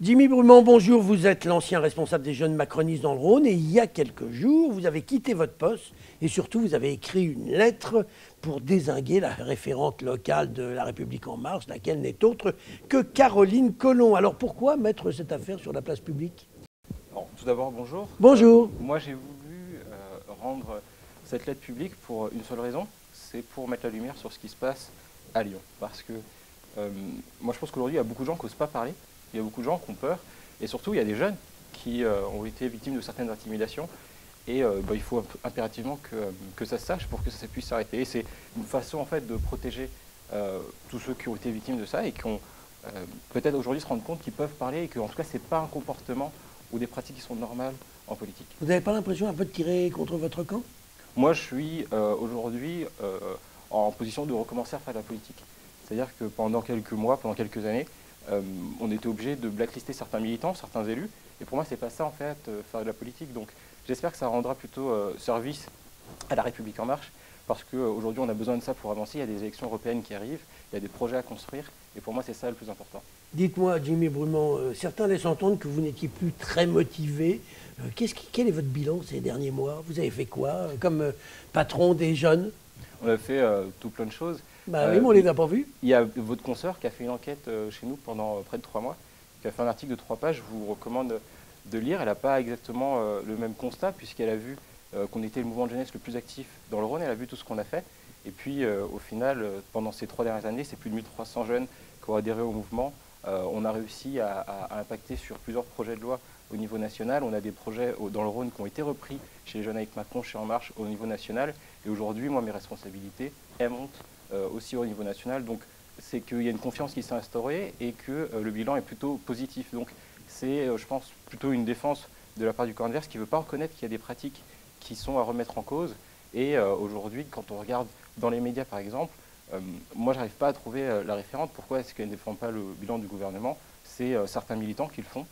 Jimmy Brumand, bonjour. Vous êtes l'ancien responsable des jeunes macronistes dans le Rhône et il y a quelques jours, vous avez quitté votre poste et surtout vous avez écrit une lettre pour dézinguer la référente locale de La République En Marche, laquelle n'est autre que Caroline Collomb. Alors pourquoi mettre cette affaire sur la place publique? Bon, tout d'abord, bonjour. Bonjour. Moi, j'ai voulu rendre cette lettre publique pour une seule raison, c'est pour mettre la lumière sur ce qui se passe à Lyon. Parce que moi, je pense qu'aujourd'hui, il y a beaucoup de gens qui n'osent pas parler, il y a beaucoup de gens qui ont peur, et surtout, il y a des jeunes qui ont été victimes de certaines intimidations, et il faut impérativement que ça se sache pour que ça puisse s'arrêter. Et c'est une façon, en fait, de protéger tous ceux qui ont été victimes de ça et qui ont peut-être aujourd'hui se rendre compte qu'ils peuvent parler et que, en tout cas, ce n'est pas un comportement ou des pratiques qui sont normales en politique. Vous n'avez pas l'impression un peu de tirer contre votre camp? Moi, je suis aujourd'hui en position de recommencer à faire de la politique. C'est-à-dire que pendant quelques mois, pendant quelques années, on était obligé de blacklister certains militants, certains élus. Et pour moi, c'est pas ça, en fait, faire de la politique. Donc, j'espère que ça rendra plutôt service à La République En Marche, parce qu'aujourd'hui, on a besoin de ça pour avancer. Il y a des élections européennes qui arrivent, il y a des projets à construire. Et pour moi, c'est ça le plus important. Dites-moi, Jimmy Brumand, certains laissent entendre que vous n'étiez plus très motivé. Quel est votre bilan ces derniers mois? Vous avez fait quoi comme patron des jeunes? On a fait tout plein de choses. Bah oui, mais on ne les a pas vus. Il y a votre consoeur qui a fait une enquête chez nous pendant près de 3 mois, qui a fait un article de 3 pages. Je vous recommande de lire. Elle n'a pas exactement le même constat, puisqu'elle a vu qu'on était le mouvement de jeunesse le plus actif dans le Rhône. Elle a vu tout ce qu'on a fait. Et puis, au final, pendant ces 3 dernières années, c'est plus de 1300 jeunes qui ont adhéré au mouvement. On a réussi à impacter sur plusieurs projets de loi au niveau national. On a des projets dans le Rhône qui ont été repris chez les Jeunes avec Macron, chez En Marche, au niveau national. Et aujourd'hui, moi, mes responsabilités, elles montent aussi au niveau national. Donc, c'est qu'il y a une confiance qui s'est instaurée et que le bilan est plutôt positif. Donc, c'est, je pense, plutôt une défense de la part du camp adverse qui ne veut pas reconnaître qu'il y a des pratiques qui sont à remettre en cause. Et aujourd'hui, quand on regarde dans les médias, par exemple, moi, je n'arrive pas à trouver la référente. Pourquoi est-ce qu'elle ne défend pas le bilan du gouvernement? C'est certains militants qui le font,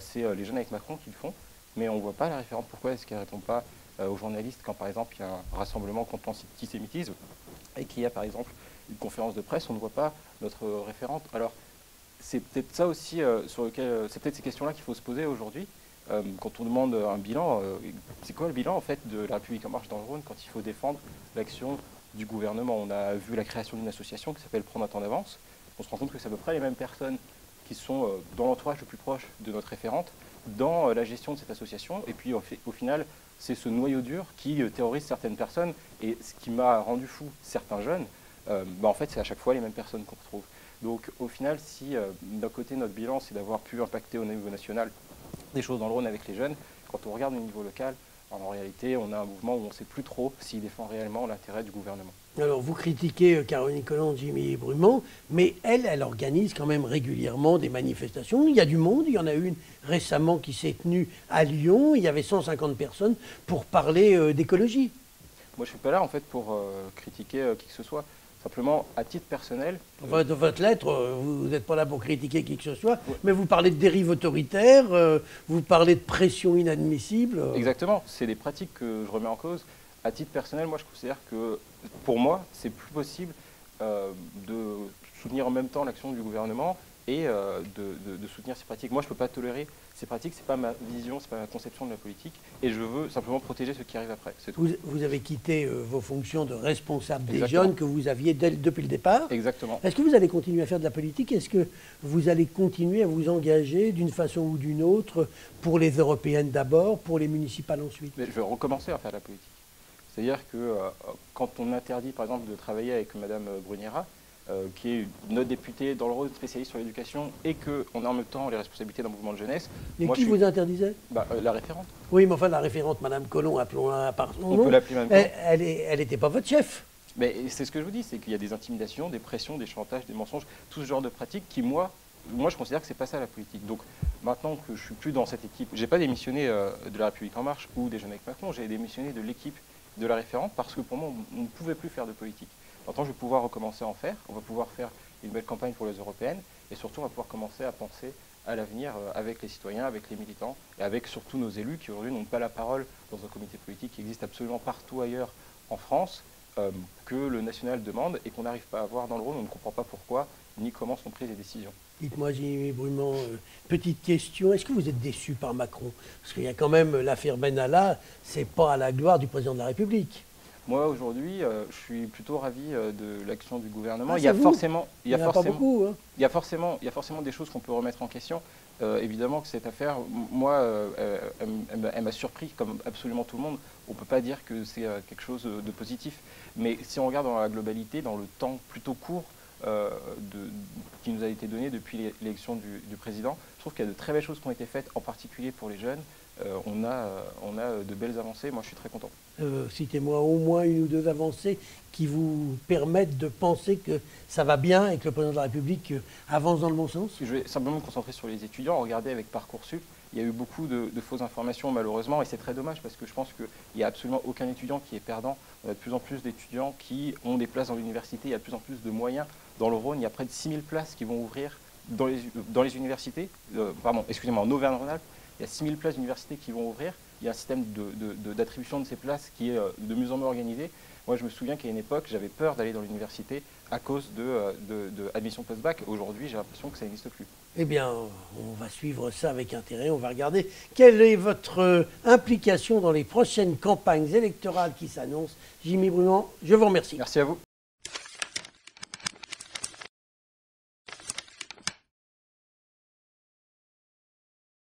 c'est les Jeunes avec Macron qui le font, mais on ne voit pas la référente. Pourquoi est-ce qu'elle ne répond pas aux journalistes quand, par exemple, il y a un rassemblement contre l'antisémitisme et qu'il y a, par exemple, une conférence de presse, on ne voit pas notre référente? Alors, c'est peut-être ça aussi, c'est peut-être ces questions-là qu'il faut se poser aujourd'hui. Quand on demande un bilan, c'est quoi le bilan en fait de La République En Marche dans le Rhône quand il faut défendre l'action du gouvernement? On a vu la création d'une association qui s'appelle Prendre un temps d'avance. On se rend compte que c'est à peu près les mêmes personnes qui sont dans l'entourage le plus proche de notre référente, dans la gestion de cette association. Et puis au final, c'est ce noyau dur qui terrorise certaines personnes. Et ce qui m'a rendu fou certains jeunes, en fait, c'est à chaque fois les mêmes personnes qu'on retrouve. Donc au final, si d'un côté notre bilan, c'est d'avoir pu impacter au niveau national des choses dans le Rhône avec les jeunes, quand on regarde au niveau local, en réalité, on a un mouvement où on ne sait plus trop s'il défend réellement l'intérêt du gouvernement. Alors, vous critiquez Caroline Collomb, Jimmy Brumand, mais elle organise quand même régulièrement des manifestations. Il y a du monde, il y en a une récemment qui s'est tenue à Lyon, il y avait 150 personnes pour parler d'écologie. Moi, je ne suis pas là, en fait, pour critiquer qui que ce soit. Simplement, à titre personnel... Dans votre lettre, vous n'êtes pas là pour critiquer qui que ce soit, mais vous parlez de dérive autoritaire, vous parlez de pression inadmissible. Exactement, c'est des pratiques que je remets en cause. À titre personnel, moi, je considère que, pour moi, c'est plus possible de soutenir en même temps l'action du gouvernement et de soutenir ces pratiques. Moi, je ne peux pas tolérer ces pratiques, ce n'est pas ma vision, ce n'est pas ma conception de la politique, et je veux simplement protéger ceux qui arrivent après. Vous avez quitté vos fonctions de responsable des Exactement. jeunes que vous aviez depuis le départ. Exactement. Est-ce que vous allez continuer à faire de la politique? Est-ce que vous allez continuer à vous engager d'une façon ou d'une autre pour les européennes d'abord, pour les municipales ensuite? Mais je vais recommencer à faire de la politique. C'est-à-dire que quand on interdit, par exemple, de travailler avec Mme Bruniera, qui est notre députée dans le Rhône spécialiste sur l'éducation, et qu'on a en même temps les responsabilités d'un mouvement de jeunesse. Et qui vous interdisait? La référente. Oui, mais enfin, la référente, Mme Collomb, appelons-la par son nom. On peut l'appeler Mme Collomb. Elle n'était pas votre chef. Mais c'est ce que je vous dis, c'est qu'il y a des intimidations, des pressions, des chantages, des mensonges, tout ce genre de pratiques qui, moi je considère que c'est pas ça la politique. Donc maintenant que je suis plus dans cette équipe, j'ai pas démissionné de La République En Marche ou des Jeunes avec Macron, j'ai démissionné de l'équipe de la référente parce que pour moi, on ne pouvait plus faire de politique. Maintenant, je vais pouvoir recommencer à en faire, on va pouvoir faire une belle campagne pour les européennes et surtout, on va pouvoir commencer à penser à l'avenir avec les citoyens, avec les militants et avec surtout nos élus qui aujourd'hui n'ont pas la parole dans un comité politique qui existe absolument partout ailleurs en France, que le national demande et qu'on n'arrive pas à avoir dans le Rhône. On ne comprend pas pourquoi ni comment sont prises les décisions. Dites-moi, Jimmy Brumand, petite question, est-ce que vous êtes déçu par Macron? Parce qu'il y a quand même l'affaire Benalla, c'est pas à la gloire du président de la République. Moi, aujourd'hui, je suis plutôt ravi de l'action du gouvernement. Ah, Il y a c'est vous? forcément, Il n'y en a pas beaucoup, hein. il y a forcément des choses qu'on peut remettre en question. Évidemment que cette affaire, moi, elle m'a surpris, comme absolument tout le monde. On ne peut pas dire que c'est quelque chose de positif. Mais si on regarde dans la globalité, dans le temps plutôt court qui nous a été donné depuis l'élection du président, je trouve qu'il y a de très belles choses qui ont été faites, en particulier pour les jeunes. On a de belles avancées. Moi, je suis très content. Citez-moi au moins une ou deux avancées qui vous permettent de penser que ça va bien et que le président de la République avance dans le bon sens. Je vais simplement me concentrer sur les étudiants. Regardez avec Parcoursup, il y a eu beaucoup de fausses informations malheureusement et c'est très dommage parce que je pense qu'il n'y a absolument aucun étudiant qui est perdant. On a de plus en plus d'étudiants qui ont des places dans l'université, il y a de plus en plus de moyens. Dans le Rhône, il y a près de 6000 places qui vont ouvrir dans les universités, en Auvergne-Rhône-Alpes. Il y a 6000 places d'université qui vont ouvrir. Il y a un système d'attribution de ces places qui est de mieux en mieux organisé. Moi, je me souviens qu'à une époque, j'avais peur d'aller dans l'université à cause de admission post-bac. Aujourd'hui, j'ai l'impression que ça n'existe plus. Eh bien, on va suivre ça avec intérêt. On va regarder quelle est votre implication dans les prochaines campagnes électorales qui s'annoncent. Jimmy Brumand, je vous remercie. Merci à vous.